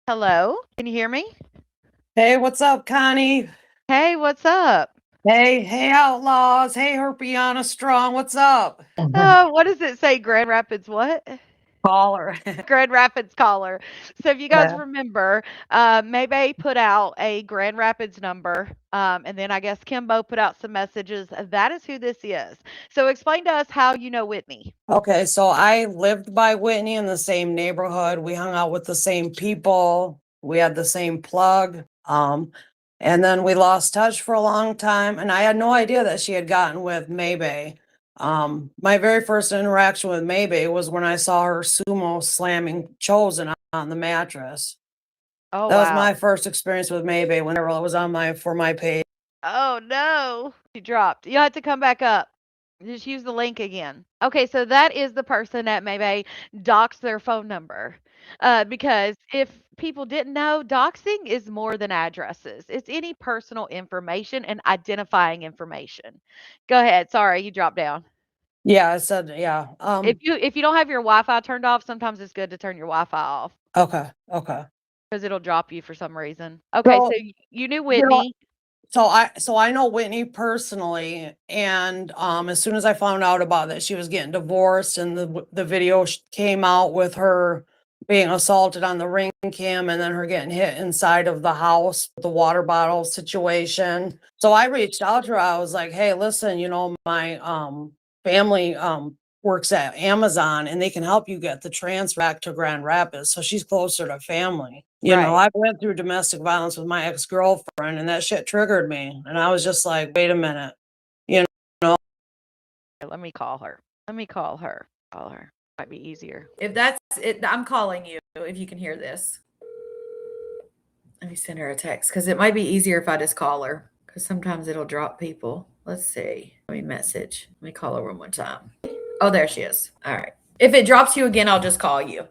Hello, can you hear me? Hey, what's up, Connie? Hey, what's up? Hey, Outlaws. Hey, Herpiana Strong. What's up? What does it say? Grand Rapids what? Caller. Grand Rapids caller. So if you guys Yeah. remember, Maybay put out a Grand Rapids number, and then I guess Kimbo put out some messages. That is who this is. So explain to us how you know Whitney. Okay, so I lived by Whitney in the same neighborhood. We hung out with the same people. We had the same plug. And then we lost touch for a long time, and I had no idea that she had gotten with Maybay. My very first interaction with Maybay was when I saw her sumo slamming Chosen on the mattress. Oh That was my wow. first experience with Maybay whenever it was on my for my page. Oh no, she dropped. You have to come back up. Just use the link again. Okay, so that is the person that maybe doxed their phone number. Because if people didn't know, doxing is more than addresses. It's any personal information and identifying information. Go ahead. Sorry, you dropped down. Yeah, I said yeah. If you don't have your Wi-Fi turned off, sometimes it's good to turn your Wi-Fi off Okay. because it'll drop you for some reason. Okay, so So, you knew you know, Whitney. so I know Whitney personally, and as soon as I found out about that she was getting divorced and the video came out with her being assaulted on the ring cam and then her getting hit inside of the house, the water bottle situation. So I reached out to her. I was like, "Hey, listen, my family works at Amazon and they can help you get the transfer back to Grand Rapids so she's closer to family." Right. I went through domestic violence with my ex-girlfriend and that shit triggered me. And I was just like, wait a minute. You know, Let me call her. Let me call her. Call her. Might be easier. If that's it, I'm calling you if you can hear this. Let me send her a text because it might be easier if I just call her because sometimes it'll drop people. Let's see. Let me message. Let me call her one more time. Oh, there she is. All right. If it drops you again, I'll just call you.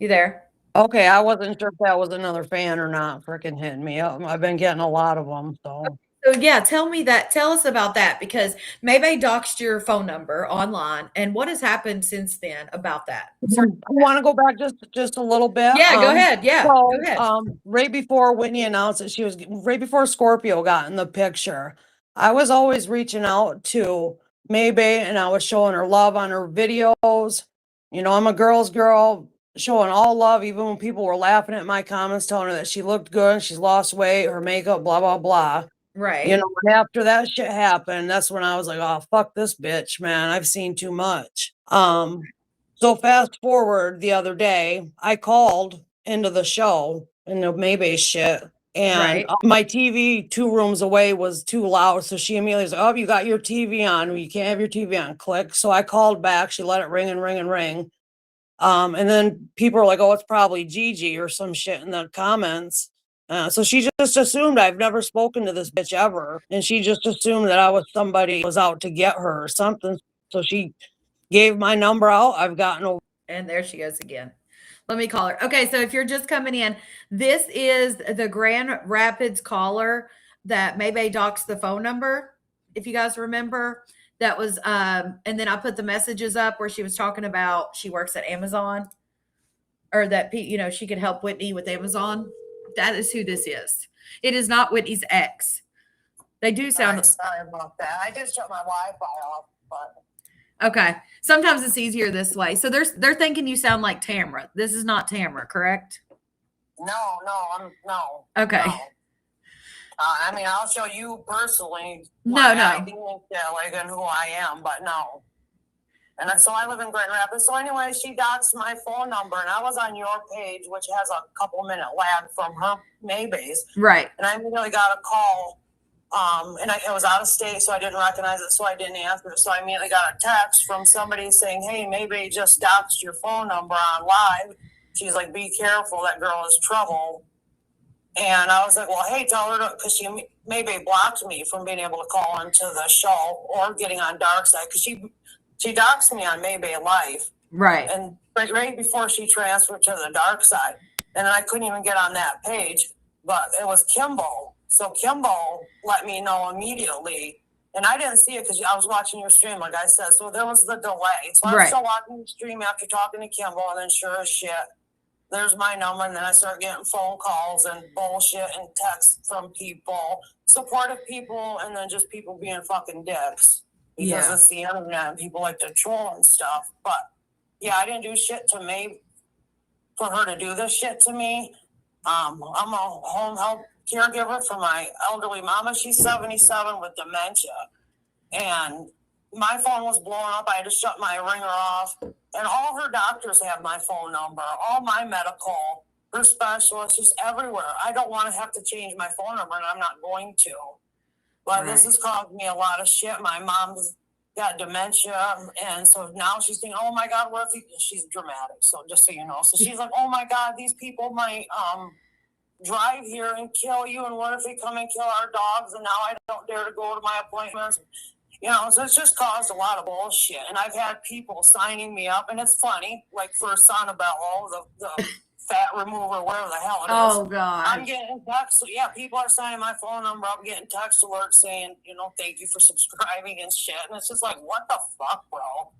You there? okay, I wasn't sure if that was another fan or not freaking hitting me up. I've been getting a lot of them. So So yeah, tell me that. Tell us about that because maybe doxed your phone number online, and what has happened since then about that? I want to go back just a little bit. Yeah, go ahead. Yeah, go So ahead. right before Whitney announced that right before Scorpio got in the picture, I was always reaching out to Maybay and I was showing her love on her videos. I'm a girl's girl, showing all love, even when people were laughing at my comments, telling her that she looked good, she's lost weight, her makeup, blah, blah, blah. Right. And after that shit happened, that's when I was like, oh, fuck this bitch, man. I've seen too much. So fast forward the other day, I called into the show in the Maybay shit. And Right. my TV 2 rooms away was too loud. So she immediately was like, oh, you got your TV on. Well, you can't have your TV on. Click. So I called back. She let it ring and ring and ring. And then people are like, oh, it's probably Gigi or some shit in the comments. So she just assumed I've never spoken to this bitch ever. And she just assumed that I was somebody who was out to get her or something. So she gave my number out. I've gotten over. And there she goes again. Let me call her. Okay, so if you're just coming in, this is the Grand Rapids caller that maybe doxed the phone number. If you guys remember, that was and then I put the messages up where she was talking about she works at Amazon or that she could help Whitney with Amazon. That is who this is. It is not Whitney's ex. They do sound. Sorry about that. I just shut my Wi-Fi off, but Okay. Sometimes it's easier this way. So they're thinking you sound like Tamara. This is not Tamara, correct? no. Okay. No. I mean, I'll show you personally No. like and who I am, but no. And so I live in Grand Rapids. So anyway, she doxed my phone number, and I was on your page, which has a couple-minute lag from her Maybay's. Right. And I immediately got a call. And it was out of state, so I didn't recognize it, so I didn't answer it. So I immediately got a text from somebody saying, hey, maybe just doxed your phone number on live. She's like, be careful, that girl is trouble. And I was like, well, hey, tell her to, because she maybe blocked me from being able to call into the show or getting on Dark Side, because she doxed me on Maybe Life. Right. And right before she transferred to the Dark Side. And I couldn't even get on that page, but it was Kimbo. So Kimbo let me know immediately, and I didn't see it because I was watching your stream, like I said. So there was the delay. So I'm still watching the stream after talking to Kimbo, and then sure as shit, there's my number, and then I start getting phone calls and bullshit and texts from people, supportive people, and then just people being fucking dicks. Because it's the internet and people like to troll and stuff. But yeah, I didn't do shit to May for her to do this shit to me. I'm a home health caregiver for my elderly mama. She's 77 with dementia. And my phone was blowing up. I had to shut my ringer off. And all her doctors have my phone number, all my medical, her specialists, just everywhere. I don't want to have to change my phone number, and I'm not going to. But this has caused me a lot of shit. My mom's got dementia, and so now she's thinking, oh my God, what if she's dramatic, so just so you know. So she's like, oh my God, these people might drive here and kill you, and what if they come and kill our dogs, and now I don't dare to go to my appointments. You know, so it's just caused a lot of bullshit. And I've had people signing me up, and it's funny, like for Sonobello, the fat remover, whatever the hell it is. Oh, God. I'm getting texts. Yeah, people are signing my phone number up, getting text alerts saying, you know, thank you for subscribing and shit. And it's just like, what the fuck, bro?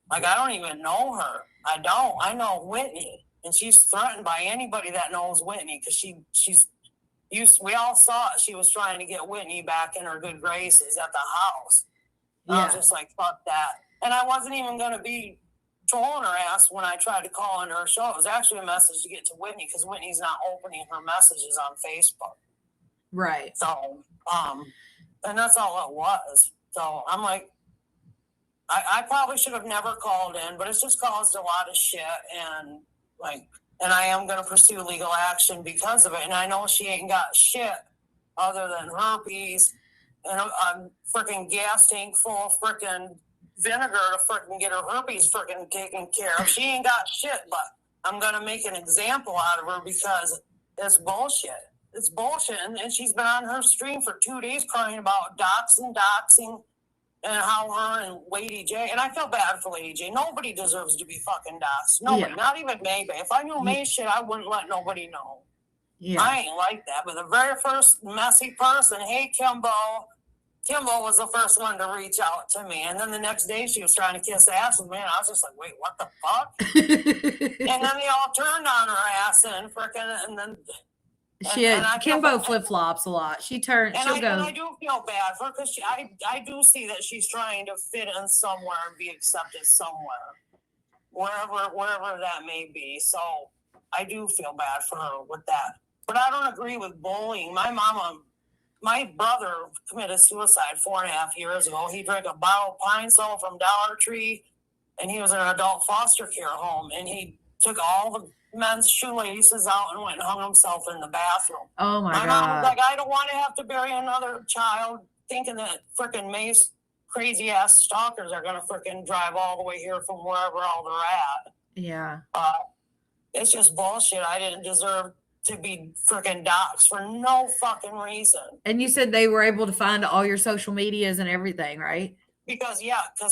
Like, I don't even know her. I don't. I know Whitney. And she's threatened by anybody that knows Whitney, because we all saw it. She was trying to get Whitney back in her good graces at the house. I was just like, fuck that. And I wasn't even going to be trolling her ass when I tried to call into her show. It was actually a message to get to Whitney, because Whitney's not opening her messages on Facebook. Right. So, and that's all it was. So I'm like, I probably should have never called in, but it's just caused a lot of shit. And I am going to pursue legal action because of it. And I know she ain't got shit other than herpes and a freaking gas tank full of freaking vinegar to freaking get her herpes freaking taken care of. She ain't got shit, but I'm going to make an example out of her because it's bullshit. It's bullshit. And she's been on her stream for 2 days crying about doxing, and how her and Lady J, and I feel bad for Lady J. Nobody deserves to be fucking doxed. Nobody, not even Maybae. If I knew May shit, I wouldn't let nobody know. Yeah. I ain't like that. But the very first messy person, hey, Kimbo was the first one to reach out to me. And then the next day she was trying to kiss ass with me. And I was just like, wait, what the fuck? And then they all turned on her ass and freaking, and then... Kimbo flip-flops a lot. She'll go. And I do feel bad for her, because I do see that she's trying to fit in somewhere and be accepted somewhere, wherever that may be. So I do feel bad for her with that. But I don't agree with bullying. My brother committed suicide 4.5 years ago. He drank a bottle of Pine Sol from Dollar Tree, and he was in an adult foster care home, and he took all the men's shoelaces out and went and hung himself in the bathroom. Oh my God. My mom was like, I don't want to have to bury another child thinking that freaking May's crazy ass stalkers are going to freaking drive all the way here from wherever all they're at. Yeah. It's just bullshit. I didn't deserve to be freaking doxxed for no fucking reason. And you said they were able to find all your social medias and everything, right? Because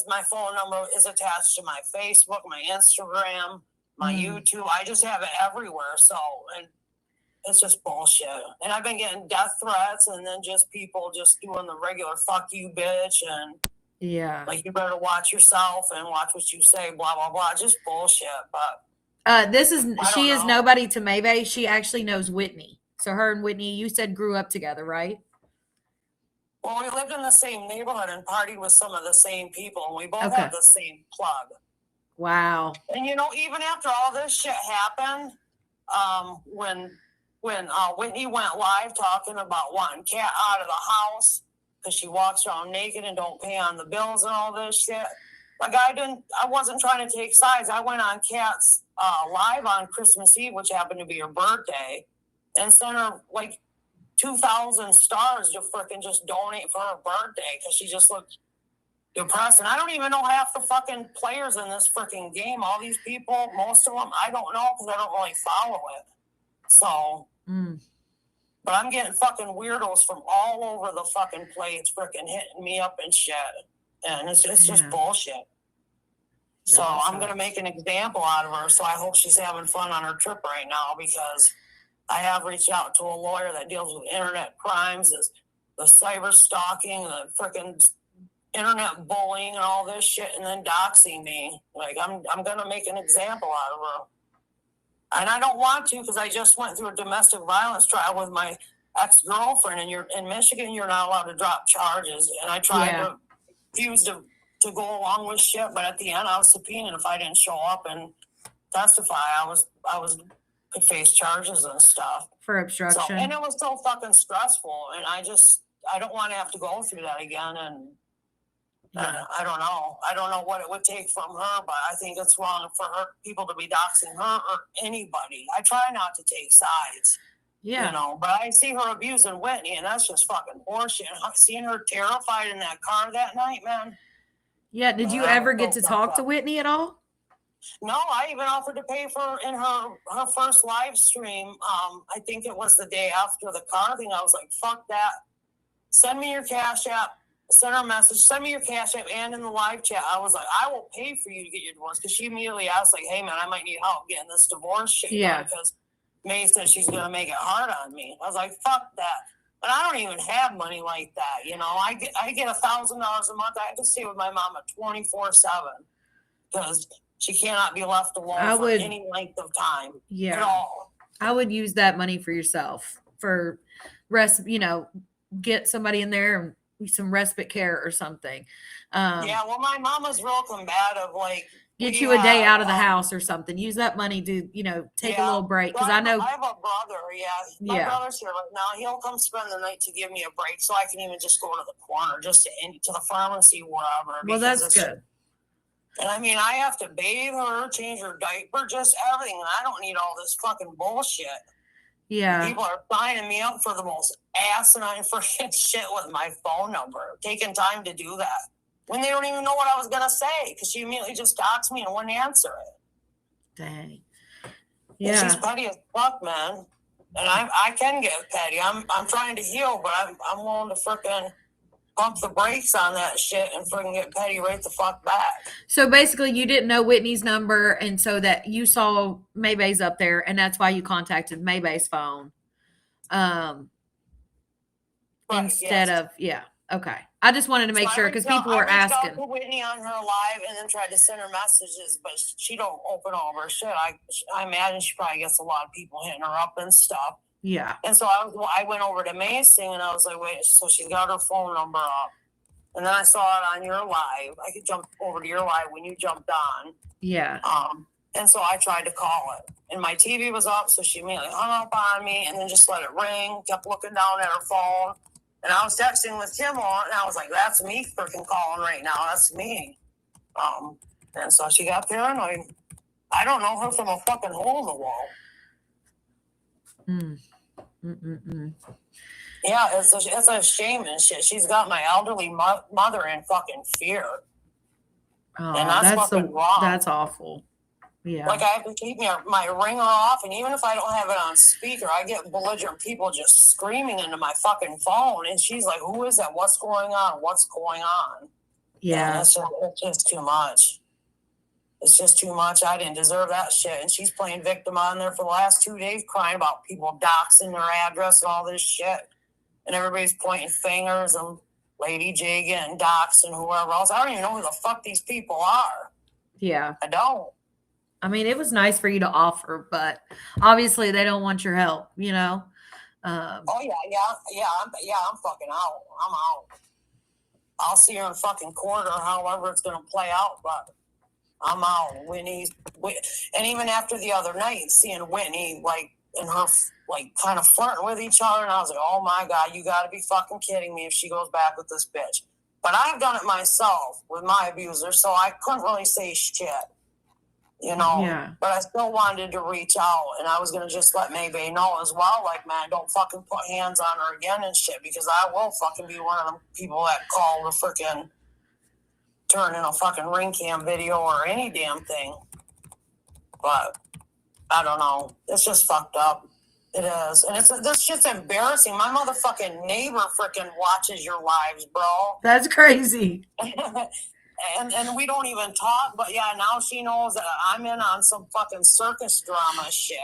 my phone number is attached to my Facebook, my Instagram, my YouTube. I just have it everywhere. So, and it's just bullshit. And I've been getting death threats, and then just people just doing the regular fuck you, bitch. And like, you better watch yourself and watch what you say, blah, blah, blah. Just bullshit. But she is nobody to Maybae. She actually knows Whitney. So her and Whitney, you said, grew up together, right? Well, we lived in the same neighborhood and partied with some of the same people, and we both had the same plug. Wow. And even after all this shit happened, when Whitney went live talking about wanting Kat out of the house because she walks around naked and don't pay on the bills and all this shit, like, I wasn't trying to take sides. I went on Kat's live on Christmas Eve, which happened to be her birthday, and sent her like 2,000 stars to freaking just donate for her birthday, because she just looked depressed. And I don't even know half the fucking players in this freaking game. All these people, most of them, I don't know, because I don't really follow it. So, but I'm getting fucking weirdos from all over the fucking place freaking hitting me up and shit. And it's just bullshit. So I'm going to make an example out of her. So I hope she's having fun on her trip right now, because I have reached out to a lawyer that deals with internet crimes, the cyber stalking, the freaking internet bullying and all this shit, and then doxing me. Like, I'm going to make an example out of her. And I don't want to because I just went through a domestic violence trial with my ex-girlfriend, and in Michigan, you're not allowed to drop charges. And I tried to refuse to go along with shit, but at the end I was subpoenaed. If I didn't show up and testify, I could face charges and stuff for obstruction. So, and it was so fucking stressful, and I don't want to have to go through that again. And I don't know what it would take from her, but I think it's wrong for people to be doxing her or anybody. I try not to take sides. Yeah. But I see her abusing Whitney, and that's just fucking horseshit. Seeing her terrified in that car that night, man. Yeah. Did you ever get to talk to Whitney at all? No, I even offered to pay for in her first live stream. I think it was the day after the car thing. I was like, fuck that. Send me your Cash App. Send her a message. Send me your Cash App, and in the live chat, I was like, I will pay for you to get your divorce. Because she immediately asked, like, hey, man, I might need help getting this divorce shit done because May said she's going to make it hard on me. I was like, fuck that. But I don't even have money like that. I get $1,000 a month. I have to stay with my mama 24/7 because she cannot be left alone for any length of time at all. I would use that money for yourself, for get somebody in there and some respite care or something. Well, my mama's real combative. Like, get you a day out of the house or something. Use that money to, take a little break. Because I know I have a brother. My brother's here right now. He'll come spend the night to give me a break, so I can even just go to the corner, just to the pharmacy, wherever. Well, that's good. And I mean, I have to bathe her, change her diaper, just everything. And I don't need all this fucking bullshit. Yeah. People are signing me up for the most asinine freaking shit with my phone number, taking time to do that when they don't even know what I was going to say because she immediately just doxed me and wouldn't answer it. Dang. Yeah. And she's petty as fuck, man. And I can get petty. I'm trying to heal, but I'm willing to freaking pump the brakes on that shit and freaking get petty right the fuck back. So basically you didn't know Whitney's number, and so that you saw Maybae's up there, and that's why you contacted Maybae's phone. Instead of okay. I just wanted to make sure because people were asking. I reached out to Whitney on her live and then tried to send her messages, but she don't open all of her shit. I imagine she probably gets a lot of people hitting her up and stuff. Yeah. And so I went over to May's thing and I was like, wait, so she's got her phone number up. And then I saw it on your live. I could jump over to your live when you jumped on. Yeah. And so I tried to call it. And my TV was up, so she immediately hung up on me and then just let it ring, kept looking down at her phone. And I was texting with Kim on, and I was like, that's me freaking calling right now. That's me. And so she got paranoid. I don't know her from a fucking hole in the wall. Yeah, it's a shame and shit. She's got my elderly mother in fucking fear. Oh, and that's fucking wrong. That's awful. Yeah. Like, I have to keep my ringer off, and even if I don't have it on speaker, I get belligerent people just screaming into my fucking phone, and she's like, who is that? What's going on? What's going on? Yeah. It's just too much. It's just too much. I didn't deserve that shit. And she's playing victim on there for the last 2 days, crying about people doxing their address and all this shit. And everybody's pointing fingers and Lady J getting doxed and whoever else. I don't even know who the fuck these people are. Yeah. I don't. I mean, it was nice for you to offer, but obviously they don't want your help, Oh, yeah. I'm fucking out. I'm out. I'll see her in fucking court or however it's going to play out, but I'm out. And even after the other night, seeing Whitney, like, and her, like, kind of flirting with each other, and I was like, oh my God, you got to be fucking kidding me if she goes back with this bitch. But I've done it myself with my abuser, so I couldn't really say shit, Yeah. But I still wanted to reach out, and I was going to just let Maybae know as well, like, man, don't fucking put hands on her again and shit, because I will fucking be one of them people that call the freaking turn in a fucking ring cam video or any damn thing. But I don't know. It's just fucked up. It is. And this shit's embarrassing. My motherfucking neighbor freaking watches your lives, bro. That's crazy. and we don't even talk, but yeah, now she knows that I'm in on some fucking circus drama shit.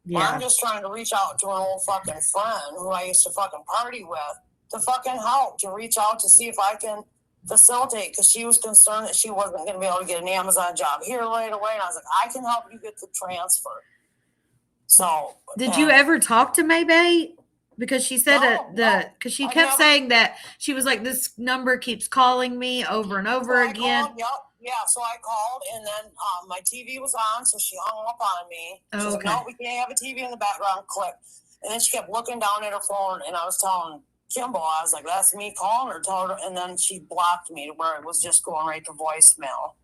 Yeah. I'm just trying to reach out to an old fucking friend who I used to fucking party with to fucking help, to reach out to see if I can facilitate, because she was concerned that she wasn't going to be able to get an Amazon job here right away. And I was like, I can help you get the transfer. So Did you ever talk to Maybae? Because she said because she kept saying that she was like, this number keeps calling me over and over again. So I called, and then my TV was on, so she hung up on me. She was like, no, we can't have a TV in the background. Click. And then she kept looking down at her phone, and I was telling Kimball, I was like, that's me calling her, told her, and then she blocked me to where it was just going right to voicemail.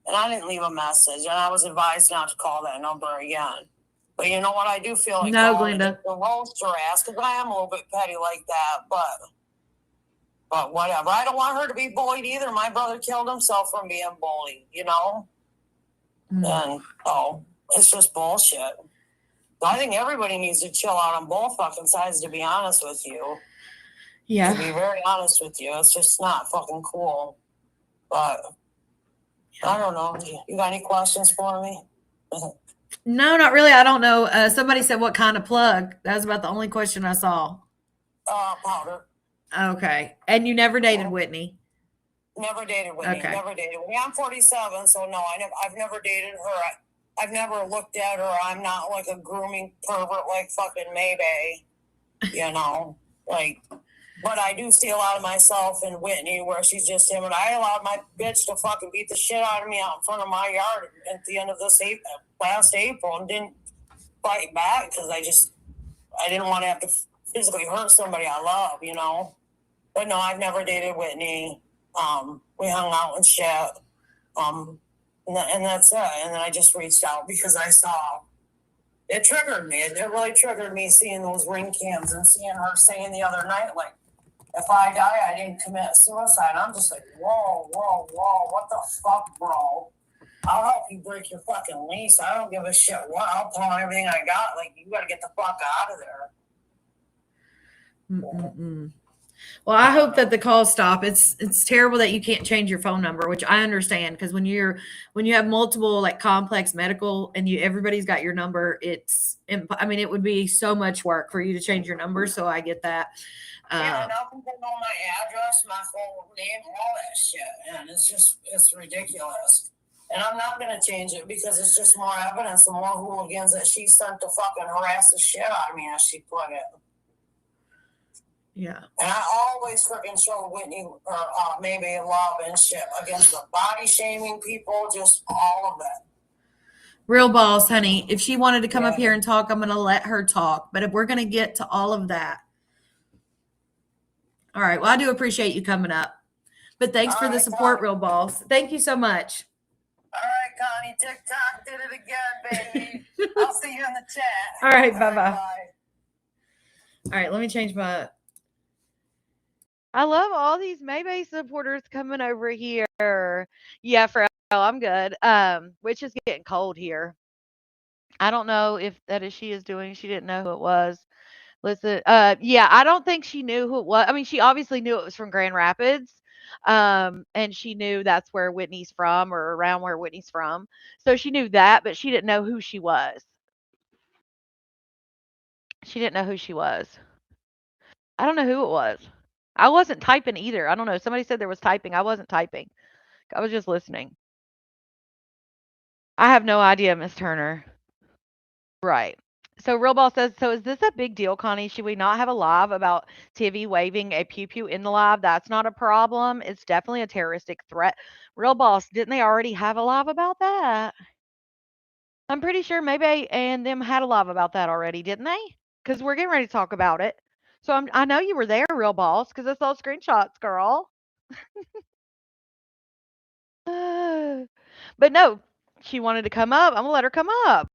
And I didn't leave a message, and I was advised not to call that number again. But you know what? I do feel like Glenda, the roast her ass, because I am a little bit petty like that, but whatever. I don't want her to be bullied either. My brother killed himself from being bullied, you know? And, it's just bullshit. So I think everybody needs to chill out on both fucking sides, to be honest with you. Yeah. To be very honest with you. It's just not fucking cool. But, I don't know. You got any questions for me? No, not really. I don't know. Somebody said, what kind of plug? That was about the only question I saw. Powder. Okay. And you never dated Whitney? Never dated Whitney. Okay. Never dated Whitney. I'm 47, so no, I've never dated her. I've never looked at her. I'm not like a grooming pervert like fucking Maybae, you know? Like, but I do see a lot of myself in Whitney where she's just him, and I allowed my bitch to fucking beat the shit out of me out in front of my yard at the end of this last April, and didn't fight back because I didn't want to have to physically hurt somebody I love, you know? But no, I've never dated Whitney. We hung out and shit. And that's it. And then I just reached out because I saw it triggered me. It really triggered me seeing those ring cams and seeing her saying the other night, like, if I die, I didn't commit suicide. I'm just like, whoa, what the fuck, bro? I'll help you break your fucking lease. I don't give a shit what. I'll pawn everything I got. Like, you got to get the fuck out of there. Well, I hope that the calls stop. It's terrible that you can't change your phone number, which I understand, because when you have multiple like complex medical and everybody's got your number, it would be so much work for you to change your number. So I get that. Yeah, and I'll put all my address, my full name, all that shit, and it's ridiculous. And I'm not gonna change it because it's just more evidence and more hooligans that she sent to fucking harass the shit out of me, as she put it. Yeah. And I always freaking show Whitney or maybe love and shit against the body shaming people, just all of it. Real boss, honey. If she wanted to come up here and talk, I'm going to let her talk. But if we're going to get to all of that. All right. Well, I do appreciate you coming up. But thanks for the support, Connie. Real boss. Thank you so much. All right, Connie. TikTok did it again, baby. I'll see you in the chat. All right. Bye-bye. All right. Let me change my... I love all these Maybae supporters coming over here. Yeah, I'm good. Which is getting cold here. I don't know if that is she didn't know who it was. Listen, yeah, I don't think she knew who it was. I mean, she obviously knew it was from Grand Rapids. And she knew that's where Whitney's from, or around where Whitney's from. So she knew that, but she didn't know who she was. She didn't know who she was. I don't know who it was. I wasn't typing either. I don't know. Somebody said there was typing. I wasn't typing. I was just listening. I have no idea, Miss Turner. Right. So Real Ball says, so is this a big deal, Connie? Should we not have a live about TV waving a pew-pew in the live? That's not a problem. It's definitely a terroristic threat. Real Boss, didn't they already have a live about that? I'm pretty sure Maybe and them had a live about that already, didn't they? Because we're getting ready to talk about it. So I know you were there, Real Boss, because I saw screenshots, girl. But no, she wanted to come up. I'm going to let her come up.